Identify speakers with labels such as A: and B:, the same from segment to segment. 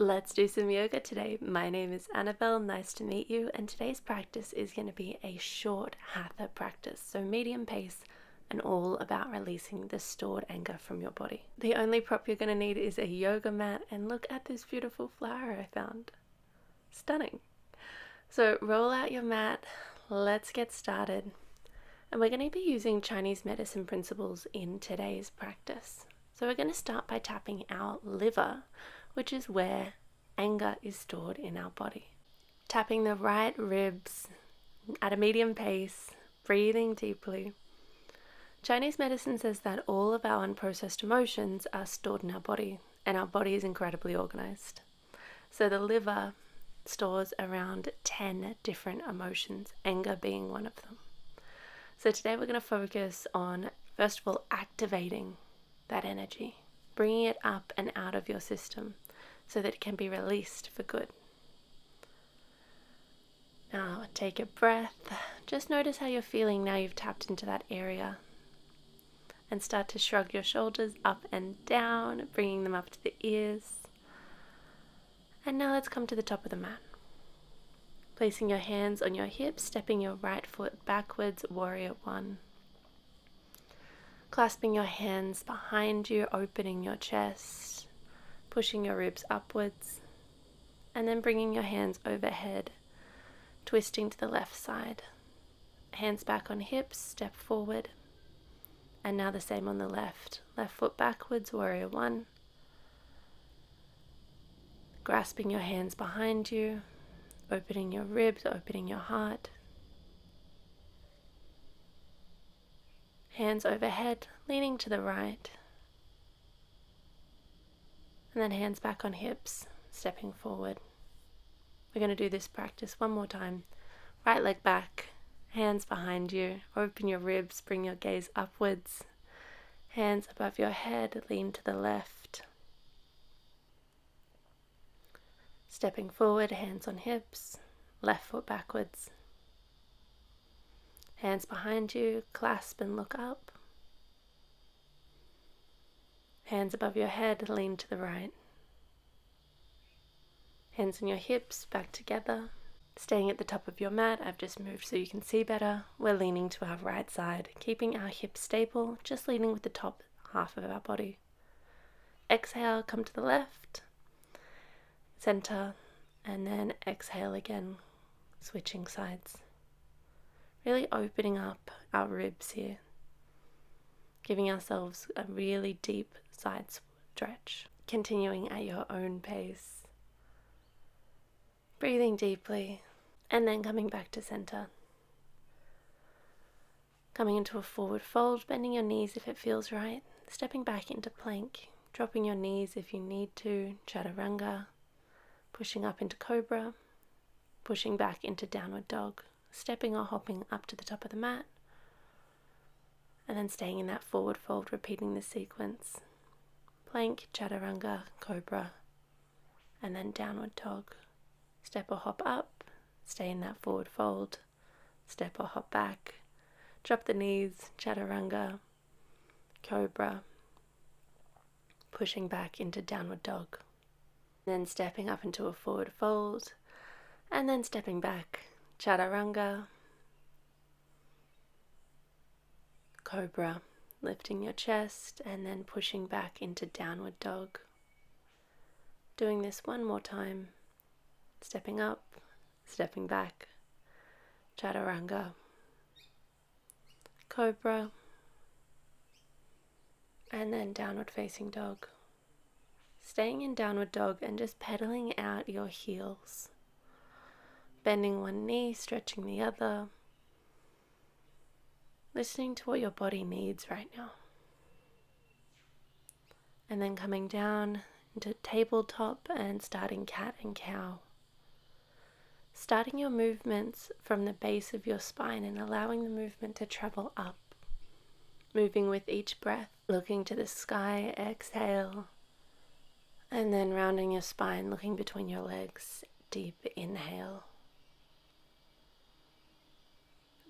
A: Let's do some yoga today. My name is Annabelle, nice to meet you, and today's practice is going to be a short hatha practice, so medium pace and all about releasing the stored anger from your body. The only prop you're going to need is a yoga mat, and look at this beautiful flower I found. Stunning. So roll out your mat, let's get started, and we're going to be using Chinese medicine principles in today's practice. So we're going to start by tapping our liver, which is where anger is stored in our body. Tapping the right ribs at a medium pace, breathing deeply. Chinese medicine says that all of our unprocessed emotions are stored in our body, and our body is incredibly organized. So the liver stores around 10 different emotions, anger being one of them. So today we're going to focus on, first of all, activating that energy, bringing it up and out of your system so that it can be released for good. Now take a breath. Just notice how you're feeling now you've tapped into that area. And start to shrug your shoulders up and down, bringing them up to the ears. And now let's come to the top of the mat. Placing your hands on your hips, stepping your right foot backwards, warrior one. Clasping your hands behind you, opening your chest, pushing your ribs upwards, and then bringing your hands overhead, twisting to the left side. Hands back on hips, step forward, and now the same on the left. Left foot backwards, warrior one. Grasping your hands behind you, opening your ribs, opening your heart. Hands overhead, leaning to the right. And then hands back on hips, stepping forward. We're going to do this practice one more time. Right leg back, hands behind you, open your ribs, bring your gaze upwards. Hands above your head, lean to the left. Stepping forward, hands on hips, left foot backwards. Hands behind you, clasp and look up. Hands above your head, lean to the right. Hands on your hips, back together. Staying at the top of your mat, I've just moved so you can see better. We're leaning to our right side, keeping our hips stable, just leaning with the top half of our body. Exhale, come to the left, center, and then exhale again, switching sides. Really opening up our ribs here, giving ourselves a really deep side stretch. Continuing at your own pace. Breathing deeply, and then coming back to center. Coming into a forward fold, bending your knees if it feels right, stepping back into plank, dropping your knees if you need to, chaturanga, pushing up into cobra, pushing back into downward dog, stepping or hopping up to the top of the mat, and then staying in that forward fold, repeating the sequence. Plank, chaturanga, cobra, and then downward dog. Step or hop up, stay in that forward fold, step or hop back, drop the knees, chaturanga, cobra, pushing back into downward dog. Then stepping up into a forward fold, and then stepping back, chaturanga, cobra, lifting your chest, and then pushing back into downward dog. Doing this one more time. Stepping up, stepping back, chaturanga, cobra, and then downward facing dog. Staying in downward dog and just pedaling out your heels. Bending one knee, stretching the other. Listening to what your body needs right now. And then coming down into tabletop and starting cat and cow. Starting your movements from the base of your spine and allowing the movement to travel up. Moving with each breath, looking to the sky, exhale. And then rounding your spine, looking between your legs, deep inhale.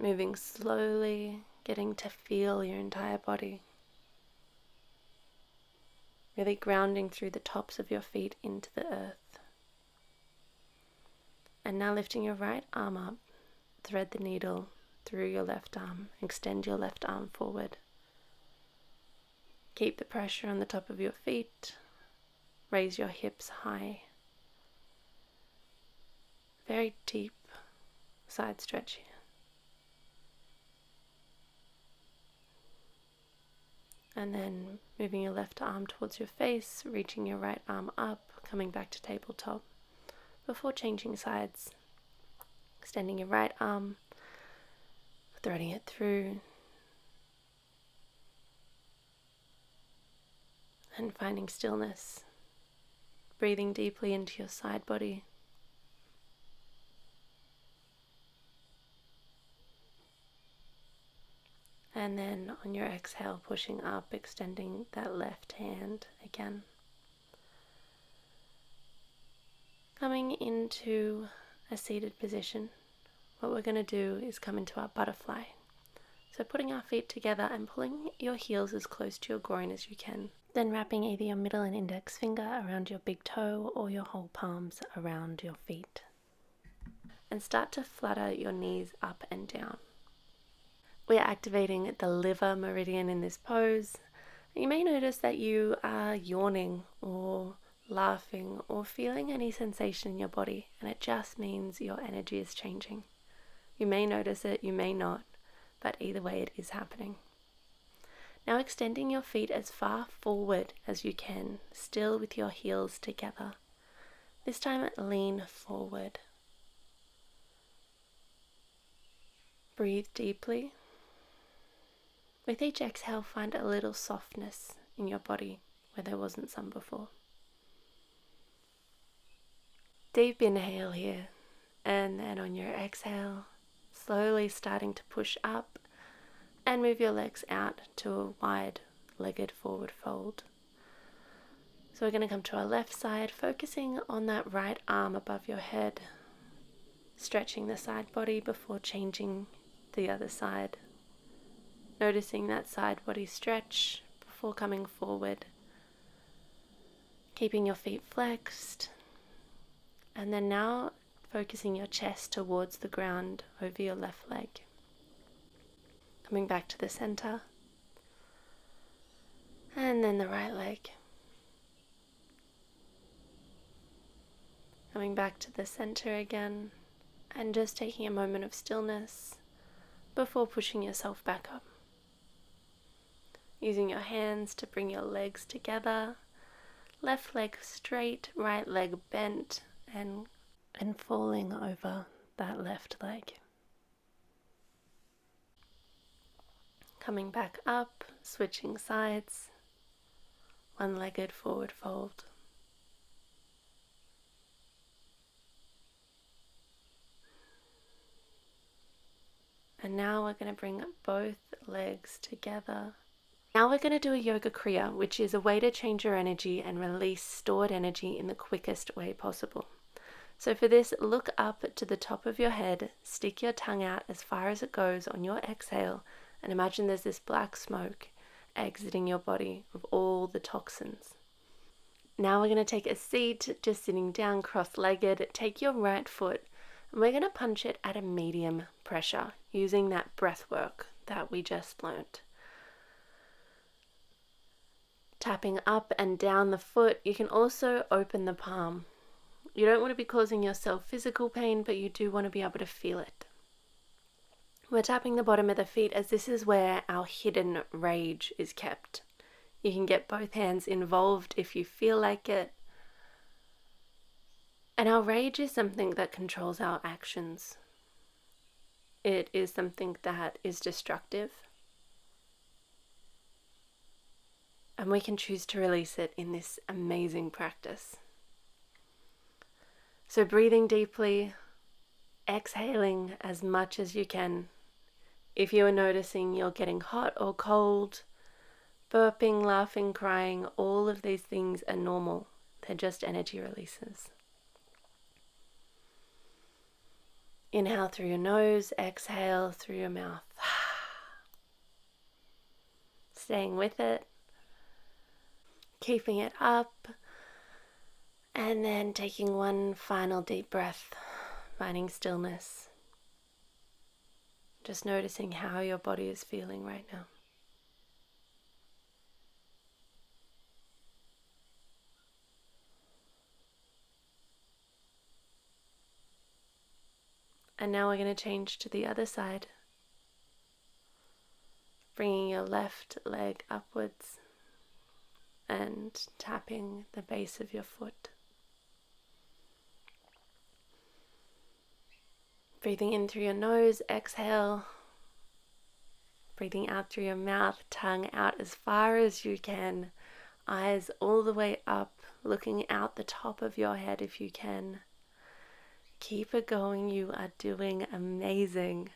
A: Moving slowly, getting to feel your entire body. Really grounding through the tops of your feet into the earth. And now lifting your right arm up, thread the needle through your left arm, extend your left arm forward. Keep the pressure on the top of your feet, raise your hips high. Very deep side stretch here. And then moving your left arm towards your face, reaching your right arm up, coming back to tabletop. Before changing sides, extending your right arm, threading it through, and finding stillness. Breathing deeply into your side body. And then on your exhale, pushing up, extending that left hand again. Coming into a seated position, what we're going to do is come into our butterfly. So putting our feet together and pulling your heels as close to your groin as you can. Then wrapping either your middle and index finger around your big toe or your whole palms around your feet. And start to flutter your knees up and down. We are activating the liver meridian in this pose. You may notice that you are yawning or laughing or feeling any sensation in your body, and it just means your energy is changing. You may notice it, you may not, but either way it is happening. Now extending your feet as far forward as you can, still with your heels together. This time lean forward. Breathe deeply. With each exhale, find a little softness in your body where there wasn't some before. Deep inhale here, and then on your exhale, slowly starting to push up and move your legs out to a wide-legged forward fold. So we're going to come to our left side, focusing on that right arm above your head, stretching the side body before changing the other side. Noticing that side body stretch before coming forward. Keeping your feet flexed. And then now focusing your chest towards the ground over your left leg. Coming back to the center. And then the right leg. Coming back to the center again. And just taking a moment of stillness before pushing yourself back up. Using your hands to bring your legs together, left leg straight, right leg bent, and falling over that left leg. Coming back up, switching sides, one-legged forward fold. And now we're going to bring both legs together. Now we're going to do a yoga kriya, which is a way to change your energy and release stored energy in the quickest way possible. So for this, look up to the top of your head, stick your tongue out as far as it goes on your exhale, and imagine there's this black smoke exiting your body of all the toxins. Now we're going to take a seat, just sitting down cross-legged. Take your right foot, and we're going to punch it at a medium pressure using that breath work that we just learnt. Tapping up and down the foot, you can also open the palm. You don't want to be causing yourself physical pain, but you do want to be able to feel it. We're tapping the bottom of the feet as this is where our hidden rage is kept. You can get both hands involved if you feel like it. And our rage is something that controls our actions. It is something that is destructive. And we can choose to release it in this amazing practice. So breathing deeply, exhaling as much as you can. If you are noticing you're getting hot or cold, burping, laughing, crying, all of these things are normal. They're just energy releases. Inhale through your nose, exhale through your mouth. Staying with it. Keeping it up, and then taking one final deep breath finding stillness, just noticing how your body is feeling right now. And now we're going to change to the other side, bringing your left leg upwards and tapping the base of your foot. Breathing in through your nose, exhale. Breathing out through your mouth, tongue out as far as you can. Eyes all the way up, looking out the top of your head if you can. Keep it going, you are doing amazing.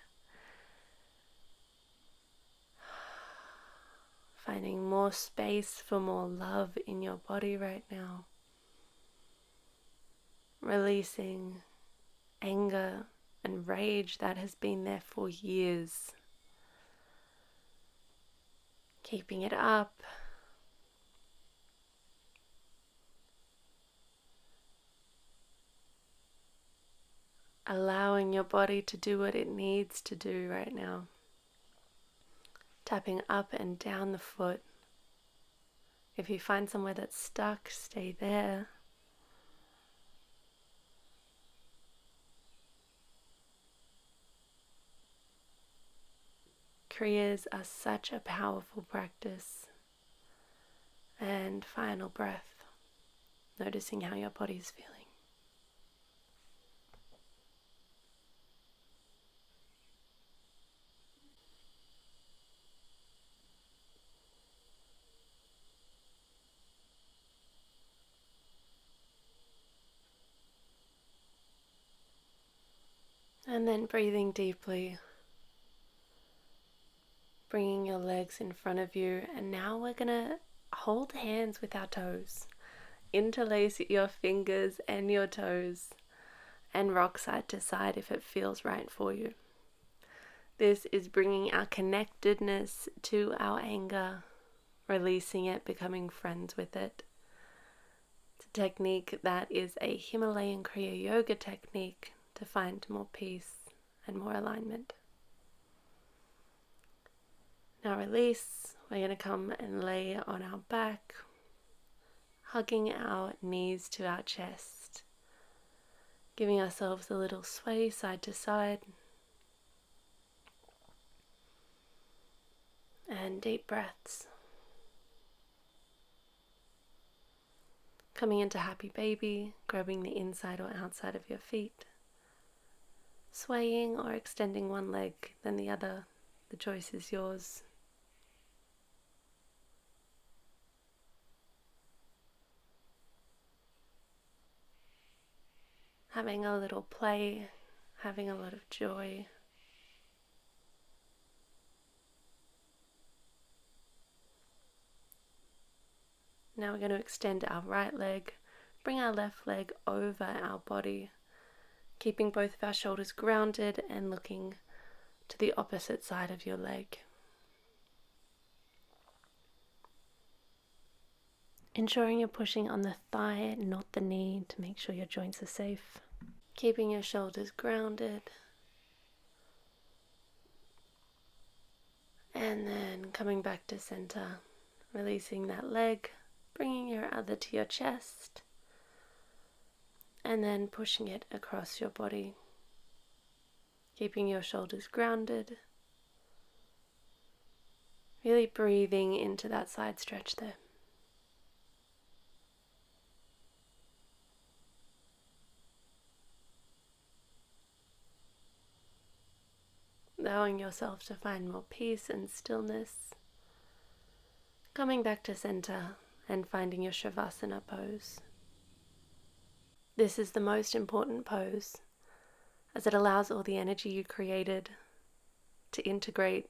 A: Finding more space for more love in your body right now. Releasing anger and rage that has been there for years. Keeping it up. Allowing your body to do what it needs to do right now. Tapping up and down the foot. If you find somewhere that's stuck, stay there. Kriyas are such a powerful practice. And final breath, noticing how your body's feeling. And then breathing deeply, bringing your legs in front of you, and now we're going to hold hands with our toes. Interlace your fingers and your toes and rock side to side if it feels right for you. This is bringing our connectedness to our anger, releasing it, becoming friends with it. It's a technique that is a Himalayan Kriya Yoga technique to find more peace and more alignment. Now release. We're going to come and lay on our back, hugging our knees to our chest, giving ourselves a little sway side to side, and deep breaths. Coming into happy baby, grabbing the inside or outside of your feet, swaying or extending one leg then the other. The choice is yours. Having a little play, having a lot of joy. Now we're going to extend our right leg, bring our left leg over our body, keeping both of our shoulders grounded and looking to the opposite side of your leg. Ensuring you're pushing on the thigh, not the knee, to make sure your joints are safe. Keeping your shoulders grounded. And then coming back to center, releasing that leg, bringing your other to your chest, and then pushing it across your body. Keeping your shoulders grounded. Really breathing into that side stretch there. Allowing yourself to find more peace and stillness. Coming back to center and finding your Shavasana pose. This is the most important pose as it allows all the energy you created to integrate,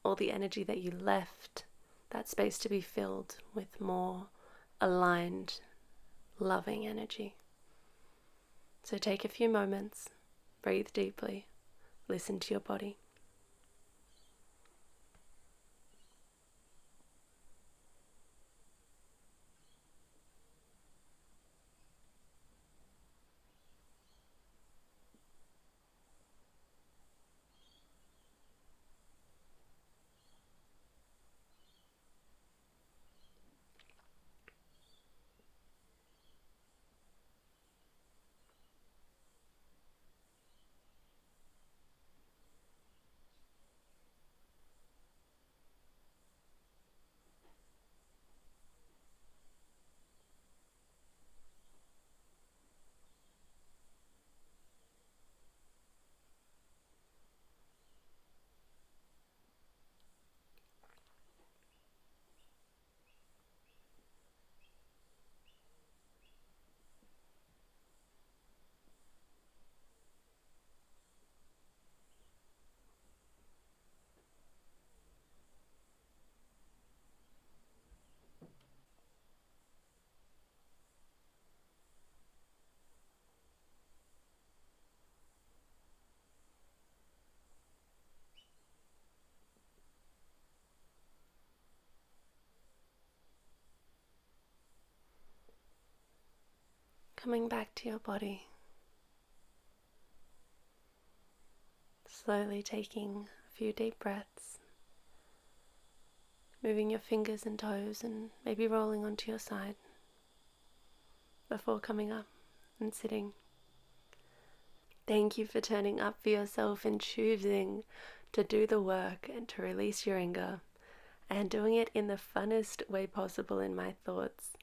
A: all the energy that you left, that space to be filled with more aligned, loving energy. So take a few moments, breathe deeply, listen to your body. coming back to your body, slowly taking a few deep breaths, moving your fingers and toes and maybe rolling onto your side before coming up and sitting. Thank you for turning up for yourself and choosing to do the work and to release your anger, and doing it in the funnest way possible in my thoughts.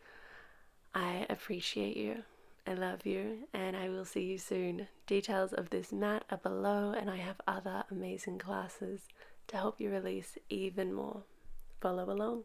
A: I appreciate you, I love you, and I will see you soon. Details of this mat are below, and I have other amazing classes to help you release even more. Follow along.